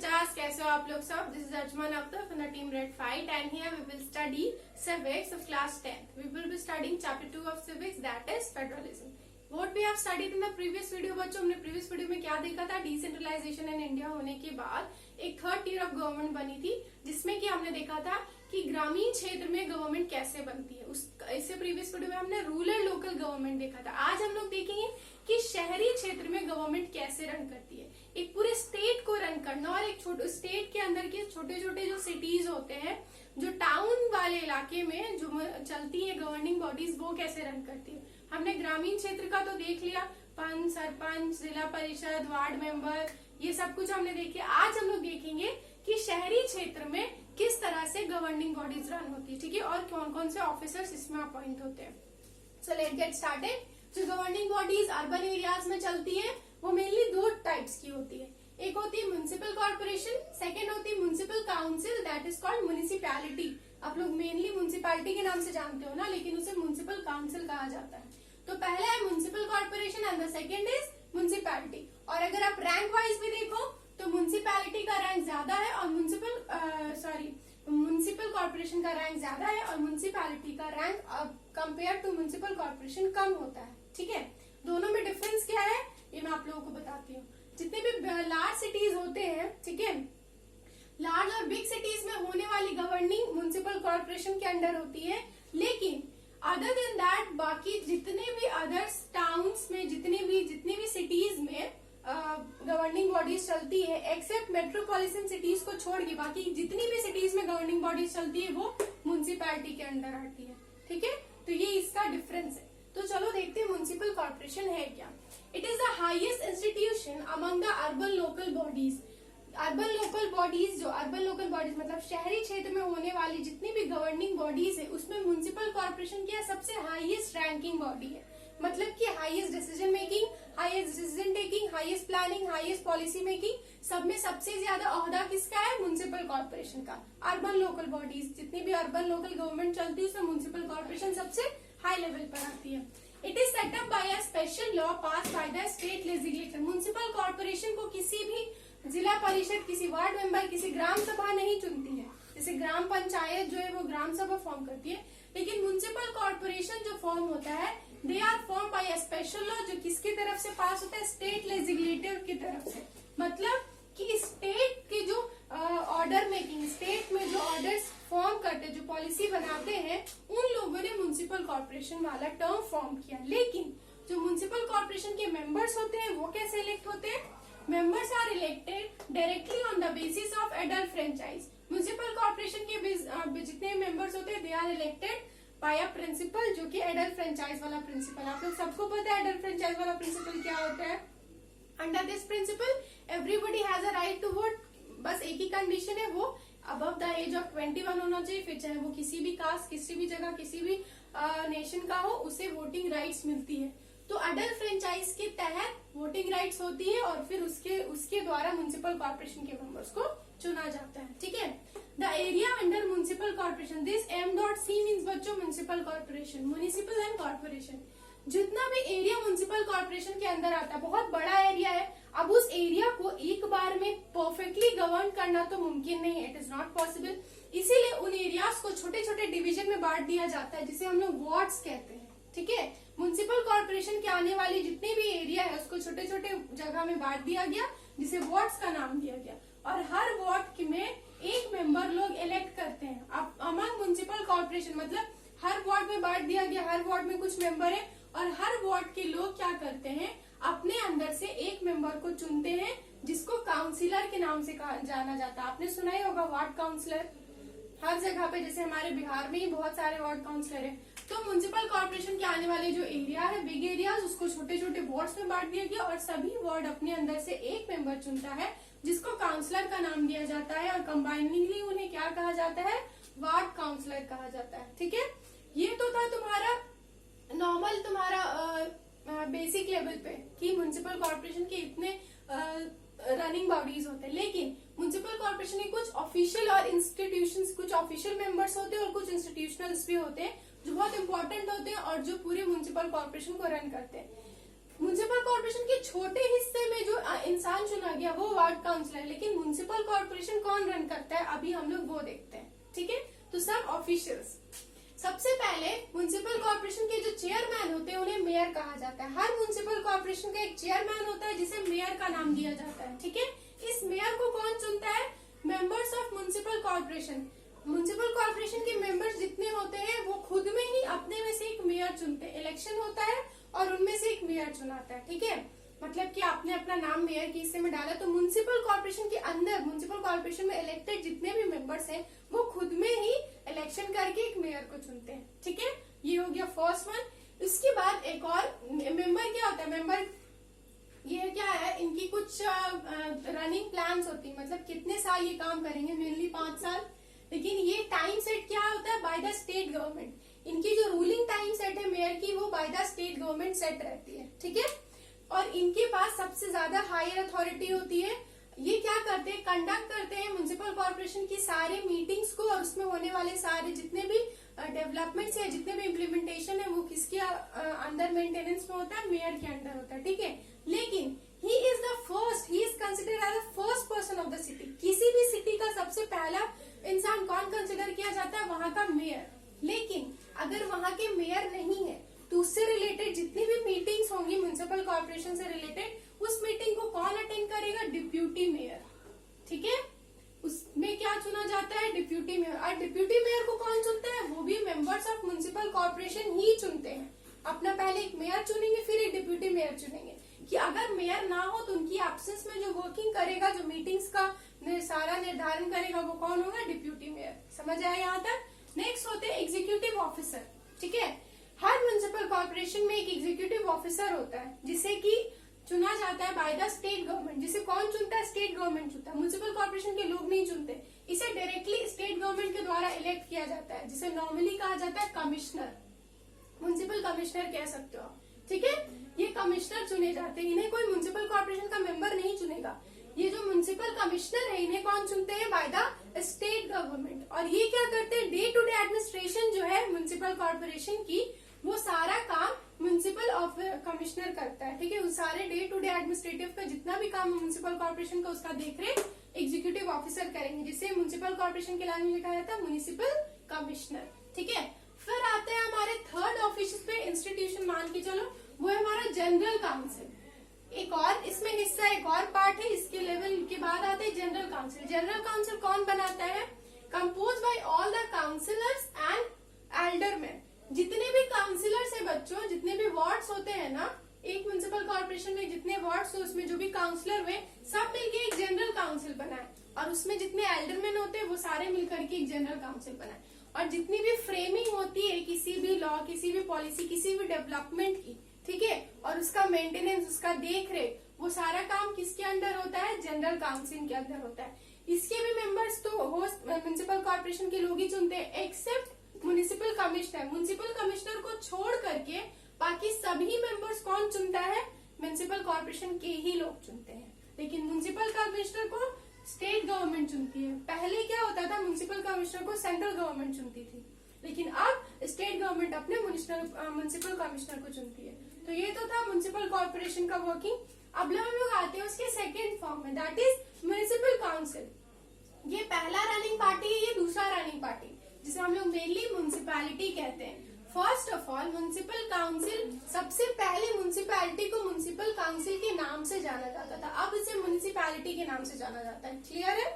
50. कैसे हो आप लोग सब? This is Ajman Akhtar from the team red fight and here we will study civics of class 10th. We will be studying chapter 2 of civics, that is federalism. What we have studied in the previous video, बच्चों हमने previous video में क्या देखा था? Decentralisation in India होने के बाद एक थर्ड टियर ऑफ गवर्नमेंट बनी थी, जिसमें कि हमने देखा था कि ग्रामीण क्षेत्र में गवर्नमेंट कैसे बनती है। इससे प्रीवियस वीडियो में हमने रूरल लोकल गवर्नमेंट देखा था। आज हम लोग देखेंगे कि शहरी क्षेत्र में गवर्नमेंट कैसे रन करती है। एक पूरे स्टेट को रन करना और एक छोटे स्टेट के अंदर के छोटे छोटे जो सिटीज होते हैं, जो टाउन वाले इलाके में जो चलती है गवर्निंग बॉडीज, वो कैसे रन करती है। हमने ग्रामीण क्षेत्र का तो देख लिया, पंच, सरपंच, जिला परिषद, वार्ड मेंबर, ये सब कुछ हमने देखे। आज हम लोग देखेंगे कि शहरी क्षेत्र में किस तरह से गवर्निंग बॉडीज रन होती है, ठीक है, और कौन कौन से ऑफिसर्स इसमें अपॉइंट होते हैं। So let's get started. जो गवर्निंग बॉडीज अर्बन एरियाज में चलती है वो मेनली दो टाइप्स की होती है। एक होती है म्युनिसिपल कॉर्पोरेशन, सेकेंड होती है municipal council, that is called municipality. आप लोग मेनली म्युनिसिपैलिटी के नाम से जानते हो ना, लेकिन उसे म्युनिसिपल काउंसिल कहा जाता है। तो पहला है municipal corporation and the second is municipality. और अगर आप रैंक वाइज भी देखो तो म्युनिसिपैलिटी का रैंक ज्यादा है और म्युनिसिपल कॉर्पोरेशन का रैंक ज्यादा है और म्युनिसिपैलिटी का rank compare to municipal corporation कम होता है, ठीक है। दोनों में डिफरेंस क्या है ये मैं आप लोगों को बताती हूँ। जितने भी लार्ज सिटीज होते हैं, ठीक है, लार्ज और बिग सिटीज में होने वाली गवर्निंग म्युनिसिपल कॉर्पोरेशन के अंडर होती है, लेकिन अदर देन दैट बाकी जितने भी अदर्स टाउन्स में जितनी भी सिटीज में गवर्निंग बॉडीज चलती है, एक्सेप्ट मेट्रोपॉलिटन सिटीज को छोड़ के बाकी जितनी भी सिटीज में गवर्निंग बॉडीज चलती है वो म्युनिसिपैलिटी के अंडर आती है, ठीक है। तो ये इसका डिफरेंस है। तो चलो देखते हैं म्युनिसिपल कॉर्पोरेशन है क्या। It is the highest institution among the urban local bodies. Urban local bodies मतलब शहरी क्षेत्र में होने वाली जितनी भी गवर्निंग बॉडीज है उसमें म्युनिसिपल कॉर्पोरेशन की सबसे हाईएस्ट रैंकिंग बॉडी है। मतलब कि highest decision making, highest decision taking, highest planning, highest policy making, सब में सबसे ज्यादा ओहदा किसका है? म्युनिसिपल कॉर्पोरेशन का। अर्बन लोकल बॉडीज जितनी भी अर्बन लोकल गवर्नमेंट चलती है उसमें म्युनिसिपल कॉर्पोरेशन सबसे हाई लेवल पर आती है। It is set up by a special law pass by the state legislature. Municipal corporation को किसी भी जिला परिषद, किसी वार्ड मेंबर, किसी ग्राम सभा नहीं चुनती है। जैसे ग्राम पंचायत जो है वो ग्राम सभा फॉर्म करती है, लेकिन म्युनिसिपल कॉर्पोरेशन जो फॉर्म होता है they are form by a special law, जो किसकी तरफ से पास होता है? स्टेट लेजिस्लेटिव की तरफ से। मतलब कि स्टेट की जो ऑर्डर मेकिंग, स्टेट में जो ऑर्डर्स फॉर्म करते, जो पॉलिसी बनाते हैं, उन लोगों ने म्युनिसिपल कॉर्पोरेशन वाला टर्म फॉर्म किया। लेकिन जो म्युनिसिपल कॉर्पोरेशन के मेंबर्स होते हैं वो कैसे इलेक्ट होते हैं? Members are elected directly on the basis of adult franchise. Municipal corporation के जितने मेंबर्स होते हैं they are elected by a principle, जो कि एडल्ट फ्रेंचाइज वाला प्रिंसिपल। आप लोग सबको पता है एडल्ट फ्रेंचाइज वाला प्रिंसिपल क्या होता है। Under this principle everybody has a right to vote. बस एक ही कंडीशन है, वो अबव द एज ऑफ 21 होना चाहिए, फिर चाहे वो किसी भी कास्ट, किसी भी जगह, किसी भी नेशन का हो, उसे वोटिंग राइट्स मिलती है। तो अडल्ट फ्रेंचाइज के तहत वोटिंग राइट्स होती है और फिर उसके द्वारा म्युनिसिपल कॉर्पोरेशन के मेंबर्स को चुना जाता है, ठीक है। The area under municipal corporation, this M.C means बच्चों municipal corporation, municipal and corporation. जितना भी एरिया म्युनिसिपल कॉर्पोरेशन के अंदर आता है, बहुत बड़ा एरिया है। अब उस एरिया को एक बार में परफेक्टली गवर्न करना तो मुमकिन नहीं है, इट इज नॉट पॉसिबल। इसीलिए उन एरियाज को छोटे छोटे डिवीजन में बांट दिया जाता है, जिसे हम लोग वार्ड्स कहते हैं, ठीक है। म्युनिसिपल कॉर्पोरेशन के आने वाली जितनी भी एरिया है उसको छोटे छोटे जगह में बांट दिया गया, जिसे वार्ड्स का नाम दिया गया। और हर वार्ड में एक मेंबर लोग इलेक्ट करते हैं। अब अमंग म्युनिसिपल कॉर्पोरेशन मतलब हर वार्ड में बांट दिया गया, हर वार्ड में कुछ मेंबर है और हर वार्ड के लोग क्या करते हैं? अपने अंदर से एक मेंबर को चुनते हैं, जिसको काउंसिलर के नाम से जाना जाता है। आपने सुना ही होगा वार्ड काउंसिलर हर जगह पे, जैसे हमारे बिहार में ही बहुत सारे वार्ड काउंसिलर हैं। तो म्युनिसिपल कॉर्पोरेशन के आने वाले जो एरिया है, बिग एरियाज, उसको छोटे छोटे वार्ड्स में बांट दिया गया और सभी वार्ड अपने अंदर से एक मेंबर चुनता है, जिसको काउंसलर का नाम दिया जाता है और कंबाइनिंगली उन्हें क्या कहा जाता है? वार्ड काउंसलर कहा जाता है, ठीक है। ये तो था तुम्हारा नॉर्मल, तुम्हारा बेसिक लेवल पे कि म्युनिसिपल कॉर्पोरेशन के इतने रनिंग बॉडीज होते हैं। लेकिन म्युनिसिपल कॉर्पोरेशन के कुछ ऑफिशियल और इंस्टीट्यूशंस, कुछ ऑफिशियल मेंबर्स होते हैं और कुछ इंस्टीट्यूशनल्स भी होते हैं जो बहुत इंपॉर्टेंट होते हैं और जो पूरे म्युनिसिपल कॉर्पोरेशन को रन करते हैं। म्युनिसिपल कॉर्पोरेशन के छोटे हिस्से में जो इंसान चुना गया वो वार्ड काउंसिलर, लेकिन म्युनिसिपल कॉर्पोरेशन कौन रन करता है अभी हम लोग वो देखते हैं, ठीक है। तो सब ऑफिशियल्स, सबसे पहले म्युनिसिपल कॉर्पोरेशन के जो चेयरमैन होते हैं उन्हें मेयर कहा जाता है। हर म्युनिसिपल कॉर्पोरेशन का एक चेयरमैन होता है जिसे मेयर का नाम दिया जाता है, ठीक है। इस मेयर को कौन चुनता है? Members of municipal corporation. Municipal corporation के मेंबर्स जितने होते हैं वो खुद में ही अपने में से एक मेयर चुनते हैं। इलेक्शन होता है और उनमें से एक मेयर चुनाता है, ठीक है। मतलब कि आपने अपना नाम मेयर के हिस्से में डाला तो म्युनिसिपल कॉर्पोरेशन के अंदर, म्युनिसिपल कॉर्पोरेशन में इलेक्टेड जितने भी मेंबर्स हैं वो खुद में ही इलेक्शन करके एक मेयर को चुनते हैं, ठीक है। ये हो गया फर्स्ट वन। इसके बाद एक और मेंबर क्या होता है? मेंबर ये क्या है, इनकी कुछ रनिंग प्लान्स होती है, मतलब कितने साल ये काम करेंगे, मेनली 5 साल। लेकिन ये टाइम सेट क्या होता है? Bye the state government. इनकी जो रूलिंग टाइम सेट है मेयर की वो bye the state government set रहती है, ठीक है। और इनके पास सबसे ज्यादा हायर अथॉरिटी होती है। ये क्या करते हैं? कंडक्ट करते हैं म्युनिसिपल कॉर्पोरेशन की सारे मीटिंग्स को, और उसमें होने वाले सारे जितने भी डेवलपमेंट्स है, जितने भी इम्प्लीमेंटेशन है वो किसके अंडर मेंटेनेंस में होता है? मेयर के अंडर होता है, ठीक है। लेकिन he is the first, he is considered as the first person of the city. किसी भी सिटी का सबसे पहला इंसान कौन कंसिडर किया जाता है? वहां का मेयर। लेकिन अगर वहां के मेयर नहीं है तो उससे रिलेटेड जितनी भी मीटिंग्स होंगी म्युनिसिपल कॉर्पोरेशन से रिलेटेड, उस मीटिंग को कौन अटेंड करेगा? डिप्यूटी मेयर, ठीक है। उसमें क्या चुना जाता है? Deputy mayor. और डिप्यूटी मेयर को कौन चुनता है? वो भी मेंबर्स ऑफ म्युनिसिपल कॉर्पोरेशन ही चुनते हैं। अपना पहले एक मेयर चुनेंगे, फिर एक डिप्यूटी मेयर चुनेंगे, कि अगर मेयर ना हो तो उनकी एब्सेंस में जो वर्किंग करेगा, जो मीटिंग्स का सारा निर्धारण करेगा, वो कौन होगा? Deputy mayor. समझ आया यहाँ तक? नेक्स्ट होते हैं एग्जीक्यूटिव ऑफिसर, ठीक है। हर म्युनिसिपल कॉर्पोरेशन में एक एग्जीक्यूटिव ऑफिसर होता है जिसे कि चुना जाता है बाय द स्टेट गवर्नमेंट। जिसे कौन चुनता है? स्टेट गवर्नमेंट चुनता है। म्युनिसिपल कॉर्पोरेशन के लोग नहीं चुनते, इसे डायरेक्टली स्टेट गवर्नमेंट के द्वारा इलेक्ट किया जाता है, जिसे नॉर्मली कहा जाता है कमिश्नर, म्युनिसिपल कमिश्नर कह सकते हो, ठीक है। ये कमिश्नर चुने जाते हैं, इन्हें कोई म्युनिसिपल कॉर्पोरेशन का मेंबर नहीं चुनेगा। ये जो म्युनिसिपल कमिश्नर है इन्हें कौन चुनते हैं? Bye the state government. और ये क्या करते हैं? डे टू डे एडमिनिस्ट्रेशन जो है म्युनिसिपल कॉर्पोरेशन की, वो सारा काम म्युनिसिपल कमिश्नर करता है, ठीक है। उस सारे डे टू डे एडमिनिस्ट्रेटिव का जितना भी काम म्युनिसिपल कॉर्पोरेशन का, उसका देखरेख एग्जीक्यूटिव ऑफिसर करेंगे, जिसे म्युनिसिपल कॉर्पोरेशन के लैंग्वेज में कहा जाता है म्युनिसिपल कमिश्नर, ठीक है। फिर आते हैं हमारे थर्ड ऑफिस पे, इंस्टीट्यूशन मान के चलो, वो है हमारा जनरल काउंसिल। एक और इसमें हिस्सा, एक और पार्ट है, इसके लेवल के बाद आते हैं जनरल काउंसिल। जनरल काउंसिल कौन बनाता है? Compose bye all the councillors and alderman. जितने भी काउंसिलर्स है बच्चों, जितने भी वार्ड्स होते हैं ना, एक म्युनिसिपल कॉर्पोरेशन में जितने वार्ड्स है उसमें जो भी काउंसिलर हुए सब मिलके एक जनरल काउंसिल बनाए, और उसमें जितने एल्डरमैन होते हैं वो सारे मिलकर के एक जनरल काउंसिल बनाए। और जितनी भी फ्रेमिंग होती है किसी भी लॉ, किसी भी पॉलिसी, किसी भी डेवलपमेंट की, ठीक है, और उसका मेंटेनेंस, उसका देख रेख, वो सारा काम किसके अंडर होता है? जनरल काउंसिल के अंदर होता है। इसके भी मेंबर्स तो होस्ट म्युनिसिपल कॉर्पोरेशन के लोग ही चुनते हैं, except municipal commissioner. Municipal commissioner को छोड़ करके बाकी सभी मेंबर्स कौन चुनता है? म्युनिसिपल कॉर्पोरेशन के ही लोग चुनते हैं। लेकिन म्युनिसिपल कमिश्नर को स्टेट गवर्नमेंट चुनती है। पहले क्या होता था? म्युनिसिपल कमिश्नर को सेंट्रल गवर्नमेंट चुनती थी, लेकिन अब स्टेट गवर्नमेंट अपने म्युनिसिपल कमिश्नर को चुनती है। तो ये तो था म्युनिसिपल कॉर्पोरेशन का वर्किंग। अब हम लोग आते हैं उसके सेकेंड फॉर्म में, दैट इज म्युनिसिपल काउंसिल। ये पहला रनिंग पार्टी है, ये दूसरा रनिंग पार्टी, जिसे हम लोग मेनली म्युनिसिपैलिटी कहते हैं। First of all municipal council, सबसे पहले म्युनिसिपैलिटी को म्युनिसिपल काउंसिल के नाम से जाना जाता था, अब इसे म्युनिसिपैलिटी के नाम से जाना जाता है। क्लियर है?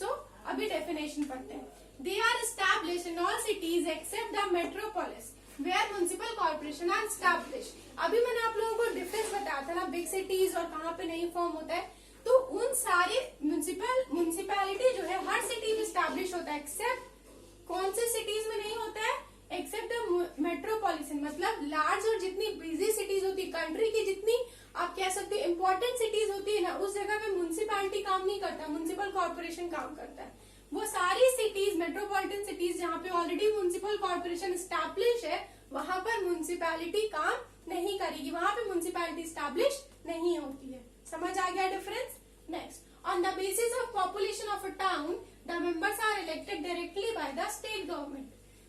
तो अभी डेफिनेशन पढ़ते हैं। They are established in all cities except the metropolis where municipal corporation are established. अभी मैंने आप लोगों को डिफरेंस बताया था ना, बिग सिटीज और कहाँ पे नहीं फॉर्म होता है। तो उन सारे म्युनिसिपैलिटी जो है हर सिटी में एस्टैब्लिश होता है, एक्सेप्ट कौन से सिटीज में नहीं होता है? एक्सेप्ट द मेट्रोपॉलिटन, मतलब लार्ज और जितनी बिजी सिटीज होती है, कंट्री की जितनी आप कह सकते हो इम्पोर्टेंट सिटीज होती है ना, उस जगह पे म्युनिसिपैलिटी काम नहीं करता, म्युनिसिपल कॉर्पोरेशन काम करता है। वो सारी सिटीज, मेट्रोपॉलिटन सिटीज जहाँ पे ऑलरेडी म्युनिसिपल कॉर्पोरेशन स्टैब्लिश है, वहां पर म्युनिसिपैलिटी काम नहीं करेगी, वहां पे म्युनिसिपैलिटी स्टैब्लिश नहीं होती है। समझ आ गया difference? Next, on the basis of population of a town the members are elected directly by the state government.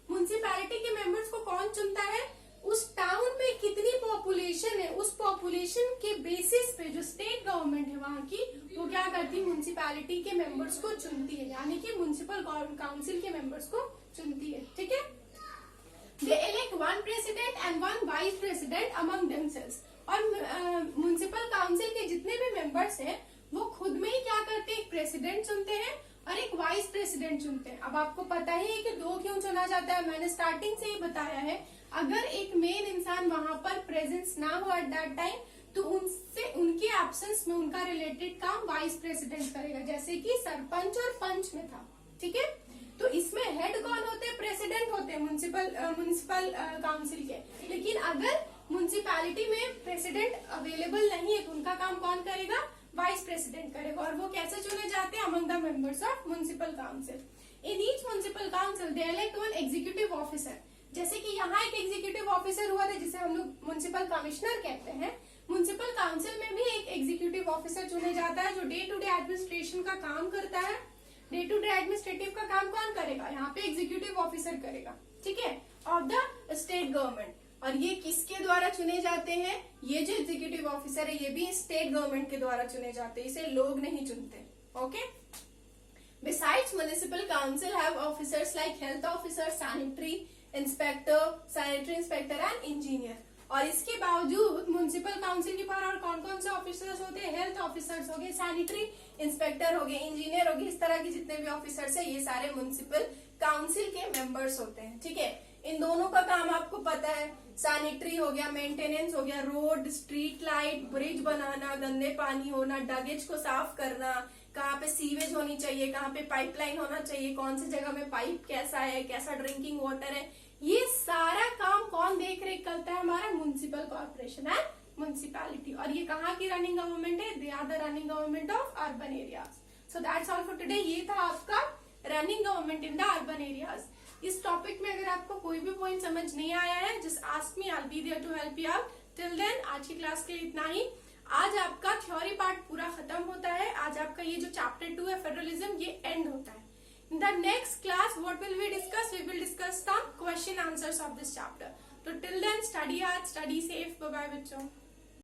Municipality के मेंबर्स को कौन चुनता है? उस टाउन में कितनी पॉपुलेशन है, उस पॉपुलेशन के बेसिस पे जो स्टेट गवर्नमेंट है वहां की, वो क्या करती है, म्युनिसिपैलिटी के मेंबर्स को चुनती है, यानी कि म्युनिसिपल काउंसिल के मेंबर्स को चुनती है, ठीक है। They elect one president and one vice president among themselves. और म्युनिसिपल काउंसिल के जितने भी मेंबर्स हैं वो खुद में ही क्या करते हैं, एक प्रेसिडेंट चुनते हैं और एक वाइस प्रेसिडेंट चुनते हैं। अब आपको पता ही है कि दो क्यों चुना जाता है, मैंने स्टार्टिंग से ही बताया है। अगर एक मेन इंसान वहां पर प्रेजेंस ना हो एट दैट टाइम, तो उनसे उनके एब्सेंस में उनका रिलेटेड काम वाइस प्रेसिडेंट करेगा, जैसे कि सरपंच और पंच में था, ठीक है। तो इसमें हेड कौन होते हैं, प्रेसिडेंट होते हैं म्युनिसिपल काउंसिल के। लेकिन अगर म्युनिसिपैलिटी में प्रेसिडेंट अवेलेबल नहीं है तो उनका काम कौन करेगा, वाइस प्रेसिडेंट करेगा। और वो कैसे चुने जाते हैं, among the members of municipal council. In each municipal council they elect one executive officer. जैसे कि यहाँ एक एग्जीक्यूटिव ऑफिसर हुआ था जिसे हम लोग म्युनिसिपल कमिश्नर कहते हैं। म्युनिसिपल काउंसिल में भी एक एग्जीक्यूटिव ऑफिसर चुने जाता है जो डे टू डे एडमिनिस्ट्रेशन का काम करता है। डे टू डे एडमिनिस्ट्रेटिव का काम कौन करेगा, यहाँ पे एग्जीक्यूटिव ऑफिसर करेगा, ठीक है, ऑफ द स्टेट गवर्नमेंट। और ये किसके द्वारा चुने जाते हैं, ये जो एग्जीक्यूटिव ऑफिसर है ये भी स्टेट गवर्नमेंट के द्वारा चुने जाते हैं, इसे लोग नहीं चुनते, okay. Besides, municipal council have officers like health officer, sanitary inspector and engineer. और इसके बावजूद म्युनिसिपल काउंसिल के पास और कौन कौन से ऑफिसर्स होते हैं, हेल्थ ऑफिसर्स हो गए, सैनिटरी इंस्पेक्टर हो गए, इंजीनियर हो गए, इस तरह के जितने भी ऑफिसर्स है ये सारे म्युनिसिपल काउंसिल के मेंबर्स होते हैं, ठीक है। इन दोनों का काम आपको पता है, सैनिटरी हो गया, मेंटेनेंस हो गया, रोड, स्ट्रीट लाइट, ब्रिज बनाना, गंदे पानी होना, डगेज को साफ करना, कहाँ पे सीवेज होनी चाहिए, कहाँ पे पाइपलाइन होना चाहिए, कौन सी जगह में पाइप कैसा है, कैसा ड्रिंकिंग वाटर है, ये सारा काम कौन देख रेख करता है, हमारा म्युनिसिपल कॉर्पोरेशन है, म्युनिसिपैलिटी। और ये कहाँ की रनिंग गवर्नमेंट है, they are the running government of urban areas. So that's all for today. ये था आपका running government in the urban areas. इस टॉपिक में अगर आपको कोई भी पॉइंट समझ नहीं आया है, just ask me, I will be there to help you out. Till then आज की क्लास के लिए इतना ही। आज आपका थ्योरी पार्ट पूरा खत्म होता है। आज आपका ये जो चैप्टर 2 है फेडरलिज्म, ये एंड होता है। In the next class, what will we discuss? We will discuss some question answers of this chapter. So till then, study hard, study safe. Bye bye, बच्चों.